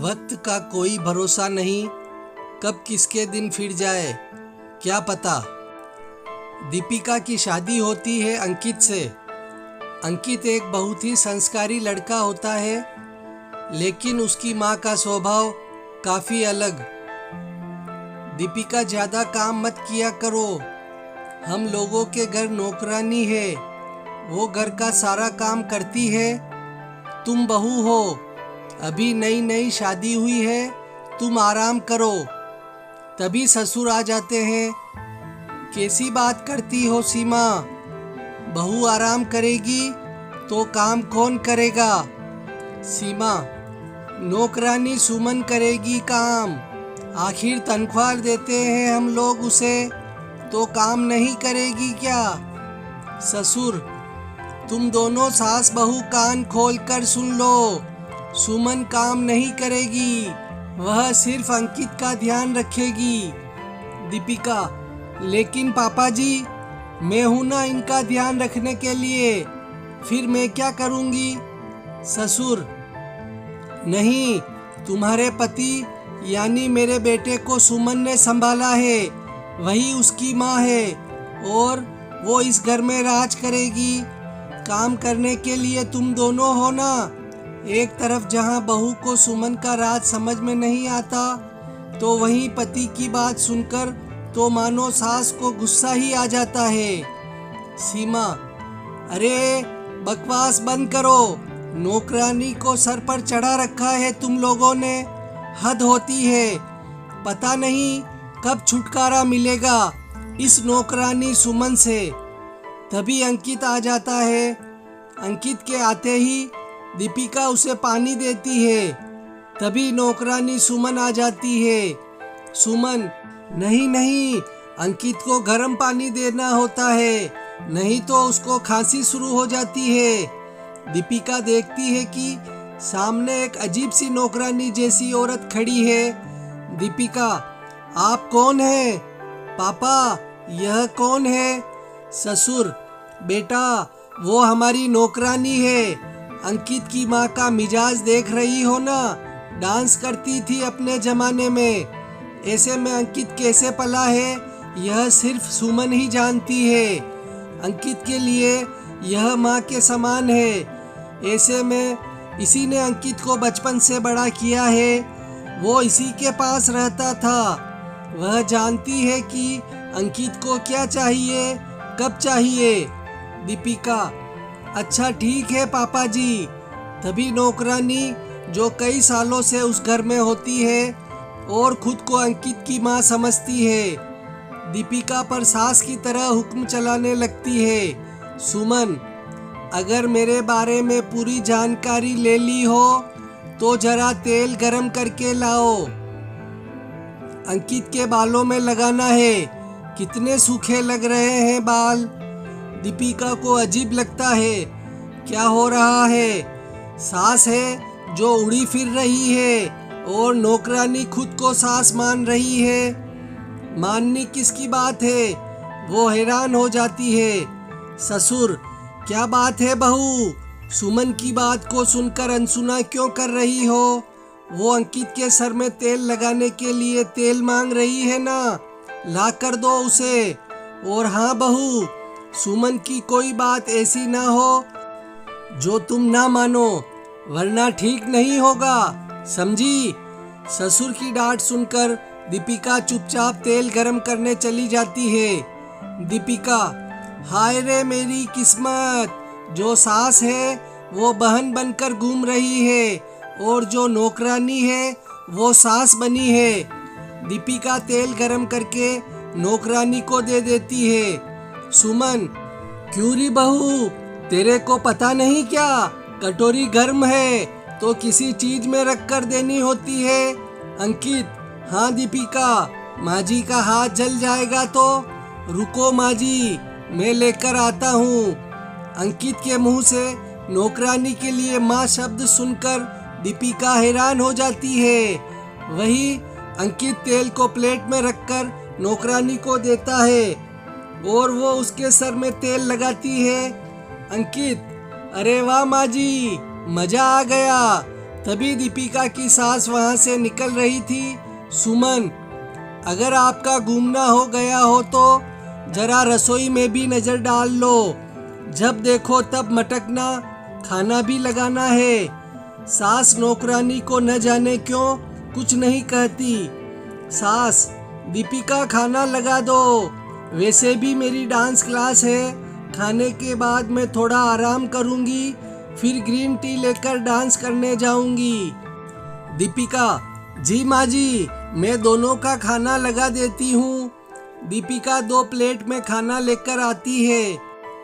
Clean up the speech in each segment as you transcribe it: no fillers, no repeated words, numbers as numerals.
वक्त का कोई भरोसा नहीं, कब किसके दिन फिर जाए क्या पता। दीपिका की शादी होती है अंकित से। अंकित एक बहुत ही संस्कारी लड़का होता है, लेकिन उसकी माँ का स्वभाव काफ़ी अलग। दीपिका ज़्यादा काम मत किया करो, हम लोगों के घर नौकरानी है, वो घर का सारा काम करती है। तुम बहू हो, अभी नई नई शादी हुई है, तुम आराम करो। तभी ससुर आ जाते हैं। कैसी बात करती हो सीमा, बहू आराम करेगी तो काम कौन करेगा? सीमा, नौकरानी सुमन करेगी काम, आखिर तनख्वाह देते हैं हम लोग उसे, तो काम नहीं करेगी क्या? ससुर, तुम दोनों सास बहू कान खोल कर सुन लो, सुमन काम नहीं करेगी, वह सिर्फ अंकित का ध्यान रखेगी। दीपिका, लेकिन पापा जी, मैं हूं ना इनका ध्यान रखने के लिए, फिर मैं क्या करूंगी? ससुर, नहीं, तुम्हारे पति यानी मेरे बेटे को सुमन ने संभाला है, वही उसकी माँ है और वो इस घर में राज करेगी। काम करने के लिए तुम दोनों हो ना। एक तरफ जहाँ बहू को सुमन का राज समझ में नहीं आता, तो वहीं पति की बात सुनकर तो मानो सास को गुस्सा ही आ जाता है। सीमा, अरे बकवास बंद करो, नौकरानी को सर पर चढ़ा रखा है तुम लोगों ने, हद होती है। पता नहीं कब छुटकारा मिलेगा इस नौकरानी सुमन से। तभी अंकित आ जाता है। अंकित के आते ही दीपिका उसे पानी देती है। तभी नौकरानी सुमन आ जाती है। सुमन, नहीं नहीं, अंकित को गर्म पानी देना होता है, नहीं तो उसको खांसी शुरू हो जाती है। दीपिका देखती है कि सामने एक अजीब सी नौकरानी जैसी औरत खड़ी है। दीपिका, आप कौन है? पापा, यह कौन है? ससुर, बेटा, वो हमारी नौकरानी है। अंकित की माँ का मिजाज देख रही हो ना, डांस करती थी अपने जमाने में। ऐसे में अंकित कैसे पला है, यह सिर्फ सुमन ही जानती है। अंकित के लिए यह माँ के समान है। ऐसे में इसी ने अंकित को बचपन से बड़ा किया है, वो इसी के पास रहता था। वह जानती है कि अंकित को क्या चाहिए, कब चाहिए। दीपिका, अच्छा ठीक है पापा जी। तभी नौकरानी, जो कई सालों से उस घर में होती है और खुद को अंकित की माँ समझती है, दीपिका पर सास की तरह हुक्म चलाने लगती है। सुमन, अगर मेरे बारे में पूरी जानकारी ले ली हो तो जरा तेल गरम करके लाओ, अंकित के बालों में लगाना है, कितने सूखे लग रहे हैं बाल। दीपिका को अजीब लगता है, क्या हो रहा है? सास है जो उड़ी फिर रही है और नौकरानी खुद को सास मान रही है। माननी किसकी बात है? वो हैरान हो जाती है। ससुर, क्या बात है बहू, सुमन की बात को सुनकर अनसुना क्यों कर रही हो? वो अंकित के सर में तेल लगाने के लिए तेल मांग रही है ना, ला कर दो उसे। और हाँ बहू, सुमन की कोई बात ऐसी ना हो जो तुम ना मानो, वरना ठीक नहीं होगा, समझी? ससुर की डांट सुनकर दीपिका चुपचाप तेल गरम करने चली जाती है। दीपिका, हाय रे मेरी किस्मत, जो सास है वो बहन बनकर घूम रही है और जो नौकरानी है वो सास बनी है। दीपिका तेल गरम करके नौकरानी को दे देती है। सुमन, क्यों री बहू, तेरे को पता नहीं क्या, कटोरी गर्म है तो किसी चीज में रख कर देनी होती है। अंकित, हाँ दीपिका, माँ जी का हाथ जल जाएगा तो। रुको माँ जी, मैं लेकर आता हूँ। अंकित के मुंह से नौकरानी के लिए माँ शब्द सुनकर दीपिका हैरान हो जाती है। वही अंकित तेल को प्लेट में रखकर नौकरानी को देता है और वो उसके सर में तेल लगाती है। अंकित, अरे वाह माँ जी, मजा आ गया, तभी दीपिका की सास वहां से निकल रही थी। सुमन, अगर आपका घूमना हो गया हो तो जरा रसोई में भी नजर डाल लो। जब देखो तब मटकना, खाना भी लगाना है। सास नौकरानी को न जाने क्यों कुछ नहीं कहती। सास, दीपिका खाना लगा दो। वैसे भी मेरी डांस क्लास है, खाने के बाद मैं थोड़ा आराम करूंगी, फिर ग्रीन टी लेकर डांस करने जाऊंगी। दीपिका, जी माँ जी, मैं दोनों का खाना लगा देती हूँ। दीपिका 2 प्लेट में खाना लेकर आती है।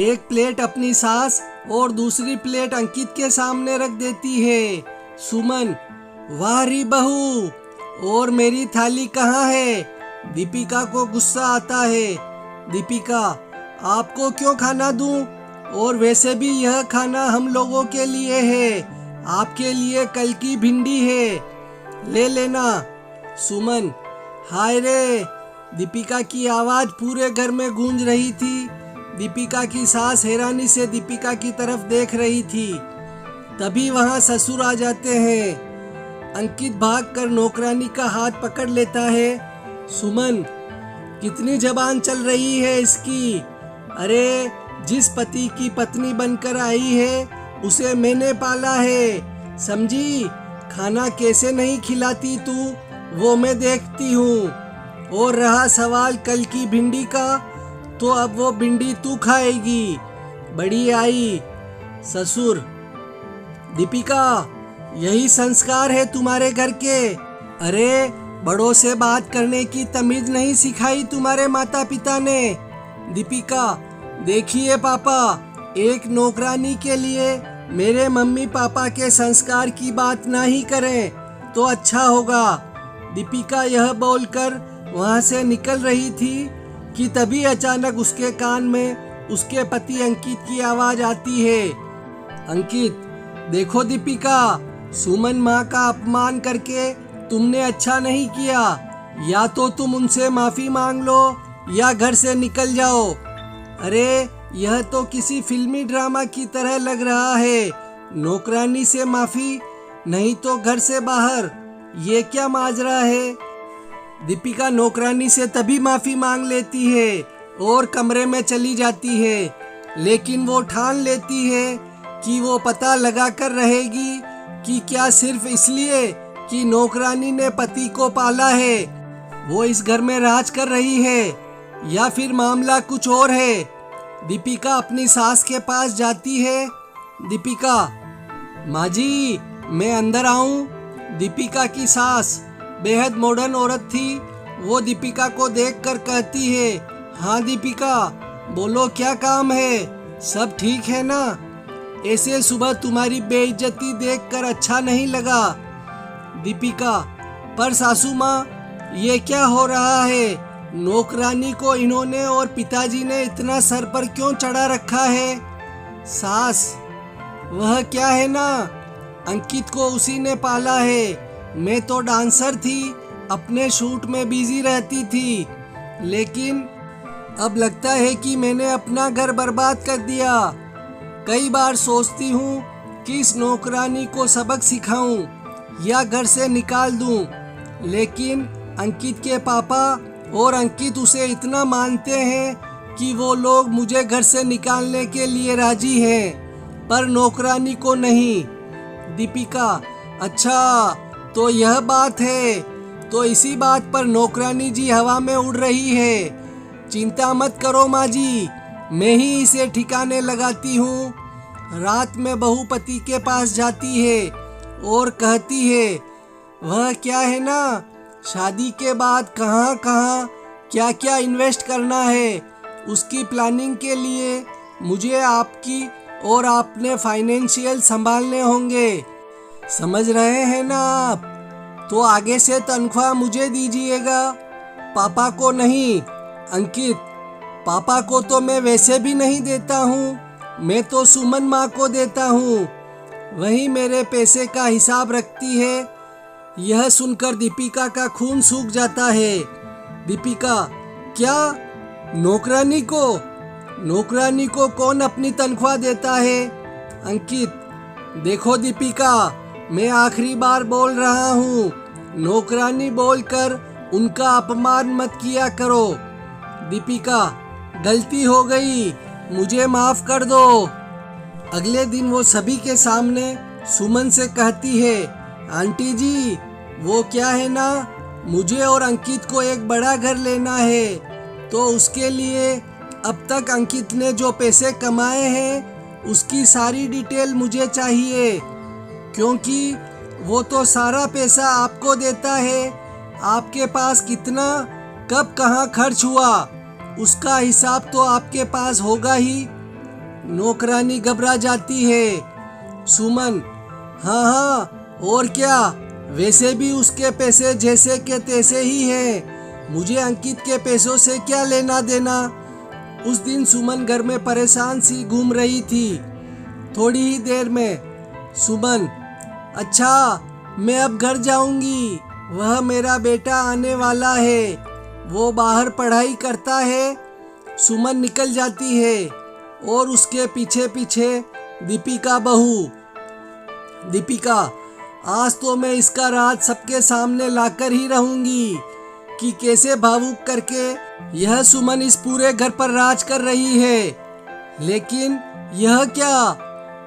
एक प्लेट अपनी सास और दूसरी प्लेट अंकित के सामने रख देती है। सुमन, वाह री बहू, और मेरी थाली कहाँ है? दीपिका को गुस्सा आता है। दीपिका, आपको क्यों खाना दूं? और वैसे भी यह खाना हम लोगों के लिए है, आपके लिए कल की भिंडी है, ले लेना। सुमन, हाय रे। दीपिका की आवाज पूरे घर में गूंज रही थी। दीपिका की सास हैरानी से दीपिका की तरफ देख रही थी। तभी वहां ससुर आ जाते हैं। अंकित भागकर नौकरानी का हाथ पकड़ लेता है। सुमन, कितनी जबान चल रही है इसकी। अरे, जिस पति की पत्नी बनकर आई है उसे मैंने पाला है, समझी? खाना कैसे नहीं खिलाती तू, वो मैं देखती हूँ। और रहा सवाल कल की भिंडी का, तो अब वो भिंडी तू खाएगी। बड़ी आई। ससुर, दीपिका, यही संस्कार है तुम्हारे घर के। अरे, बड़ों से बात करने की तमीज नहीं सिखाई तुम्हारे माता पिता ने। दीपिका, देखिए पापा, एक नौकरानी के लिए मेरे मम्मी पापा के संस्कार की बात ना ही करें तो अच्छा होगा। दीपिका यह बोलकर वहां से निकल रही थी कि तभी अचानक उसके कान में उसके पति अंकित की आवाज आती है। अंकित, देखो दीपिका, सुमन माँ का अपमान करके तुमने अच्छा नहीं किया। या तो तुम उनसे माफी मांग लो या घर से निकल जाओ। अरे, यह तो किसी फिल्मी ड्रामा की तरह लग रहा है। नौकरानी से माफी, नहीं तो घर से बाहर। ये क्या माजरा है? दीपिका नौकरानी से तभी माफी मांग लेती है और कमरे में चली जाती है। लेकिन वो ठान लेती है कि वो पता लगा कर रहेगी कि क्या सिर्फ इसलिए कि नौकरानी ने पति को पाला है वो इस घर में राज कर रही है, या फिर मामला कुछ और है। दीपिका अपनी सास के पास जाती है। दीपिका, माँ जी, मैं अंदर आऊं? दीपिका की सास बेहद मॉडर्न औरत थी। वो दीपिका को देखकर कहती है, हाँ दीपिका, बोलो क्या काम है? सब ठीक है ना? ऐसे सुबह तुम्हारी बेइज्जती देखकर अच्छा नहीं लगा। दीपिका, पर सासू माँ, ये क्या हो रहा है? नौकरानी को इन्होंने और पिताजी ने इतना सर पर क्यों चढ़ा रखा है? सास, वह क्या है ना, अंकित को उसी ने पाला है। मैं तो डांसर थी, अपने शूट में बिजी रहती थी, लेकिन अब लगता है कि मैंने अपना घर बर्बाद कर दिया। कई बार सोचती हूँ कि इस नौकरानी को सबक सिखाऊं या घर से निकाल दूं, लेकिन अंकित के पापा और अंकित उसे इतना मानते हैं कि वो लोग मुझे घर से निकालने के लिए राजी हैं, पर नौकरानी को नहीं। दीपिका, अच्छा, तो यह बात है। तो इसी बात पर नौकरानी जी हवा में उड़ रही है। चिंता मत करो माँ जी, मैं ही इसे ठिकाने लगाती हूँ। रात में बहू पति के पास जाती है और कहती है, वह क्या है ना, शादी के बाद कहाँ कहाँ क्या क्या इन्वेस्ट करना है, उसकी प्लानिंग के लिए मुझे आपकी और आपने फाइनेंशियल संभालने होंगे। समझ रहे हैं ना आप? तो आगे से तनख्वाह मुझे दीजिएगा, पापा को नहीं। अंकित, पापा को तो मैं वैसे भी नहीं देता हूँ, मैं तो सुमन माँ को देता हूँ, वही मेरे पैसे का हिसाब रखती है। यह सुनकर दीपिका का खून सूख जाता है। दीपिका, क्या नौकरानी नौकरानी को कौन अपनी तनख्वाह देता है? अंकित, देखो दीपिका, मैं आखिरी बार बोल रहा हूँ, नौकरानी बोलकर उनका अपमान मत किया करो। दीपिका, गलती हो गई, मुझे माफ कर दो। अगले दिन वो सभी के सामने सुमन से कहती है, आंटी जी, वो क्या है ना, मुझे और अंकित को एक बड़ा घर लेना है, तो उसके लिए अब तक अंकित ने जो पैसे कमाए हैं उसकी सारी डिटेल मुझे चाहिए, क्योंकि वो तो सारा पैसा आपको देता है। आपके पास कितना, कब कहाँ खर्च हुआ, उसका हिसाब तो आपके पास होगा ही। नौकरानी घबरा जाती है। सुमन, हाँ हाँ, और क्या, वैसे भी उसके पैसे जैसे के तैसे ही हैं, मुझे अंकित के पैसों से क्या लेना देना। उस दिन सुमन घर में परेशान सी घूम रही थी। थोड़ी ही देर में सुमन, अच्छा मैं अब घर जाऊंगी, वह मेरा बेटा आने वाला है, वो बाहर पढ़ाई करता है। सुमन निकल जाती है और उसके पीछे पीछे दीपिका बहू। दीपिका, आज तो मैं इसका राज सबके सामने लाकर ही रहूंगी कि कैसे भावुक करके यह सुमन इस पूरे घर पर राज कर रही है। लेकिन यह क्या,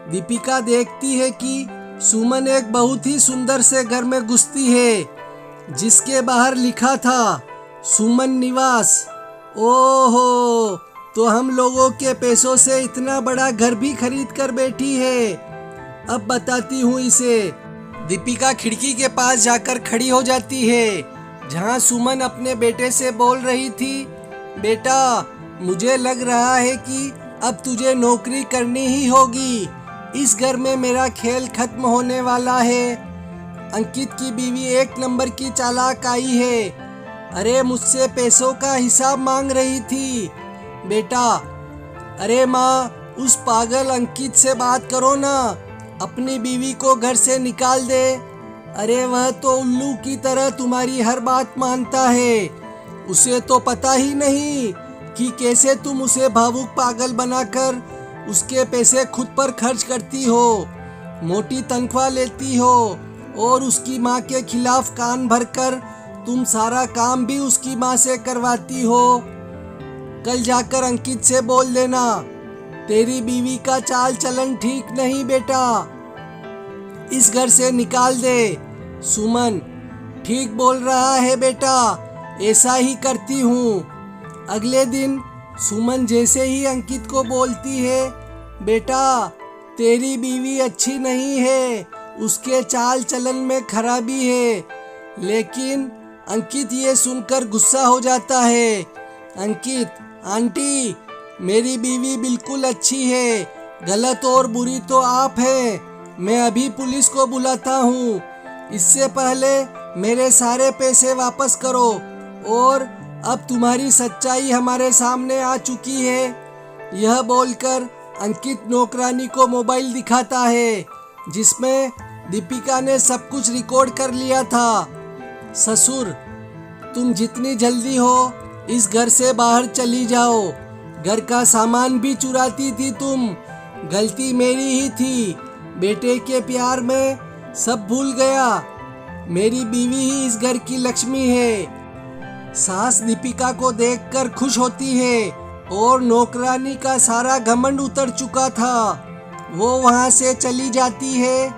दीपिका देखती है कि सुमन एक बहुत ही सुंदर से घर में घुसती है जिसके बाहर लिखा था सुमन निवास। ओहो, तो हम लोगों के पैसों से इतना बड़ा घर भी खरीद कर बैठी है। अब बताती हूँ इसे। दीपिका खिड़की के पास जाकर खड़ी हो जाती है जहाँ सुमन अपने बेटे से बोल रही थी, बेटा, मुझे लग रहा है कि अब तुझे नौकरी करनी ही होगी, इस घर में मेरा खेल खत्म होने वाला है। अंकित की बीवी एक नंबर की चालाक आई है, अरे मुझसे पैसों का हिसाब मांग रही थी। बेटा, अरे माँ, उस पागल अंकित से बात करो ना, अपनी बीवी को घर से निकाल दे। अरे वह तो उल्लू की तरह तुम्हारी हर बात मानता है, उसे तो पता ही नहीं कि कैसे तुम उसे भावुक पागल बनाकर उसके पैसे खुद पर खर्च करती हो, मोटी तनख्वाह लेती हो और उसकी माँ के खिलाफ कान भरकर तुम सारा काम भी उसकी माँ से करवाती हो। कल जाकर अंकित से बोल देना, तेरी बीवी का चाल चलन ठीक नहीं बेटा, इस घर से निकाल दे। सुमन, ठीक बोल रहा है बेटा, ऐसा ही करती हूँ। अगले दिन सुमन जैसे ही अंकित को बोलती है, बेटा, तेरी बीवी अच्छी नहीं है, उसके चाल चलन में खराबी है। लेकिन अंकित ये सुनकर गुस्सा हो जाता है। अंकित, आंटी, मेरी बीवी बिल्कुल अच्छी है, गलत और बुरी तो आप हैं। मैं अभी पुलिस को बुलाता हूँ, इससे पहले मेरे सारे पैसे वापस करो। और अब तुम्हारी सच्चाई हमारे सामने आ चुकी है। यह बोलकर अंकित नौकरानी को मोबाइल दिखाता है जिसमें दीपिका ने सब कुछ रिकॉर्ड कर लिया था। ससुर, तुम जितनी जल्दी हो इस घर से बाहर चली जाओ, घर का सामान भी चुराती थी तुम, गलती मेरी ही थी, बेटे के प्यार में सब भूल गया, मेरी बीवी ही इस घर की लक्ष्मी है। सास दीपिका को देखकर खुश होती है और नौकरानी का सारा घमंड उतर चुका था। वो वहां से चली जाती है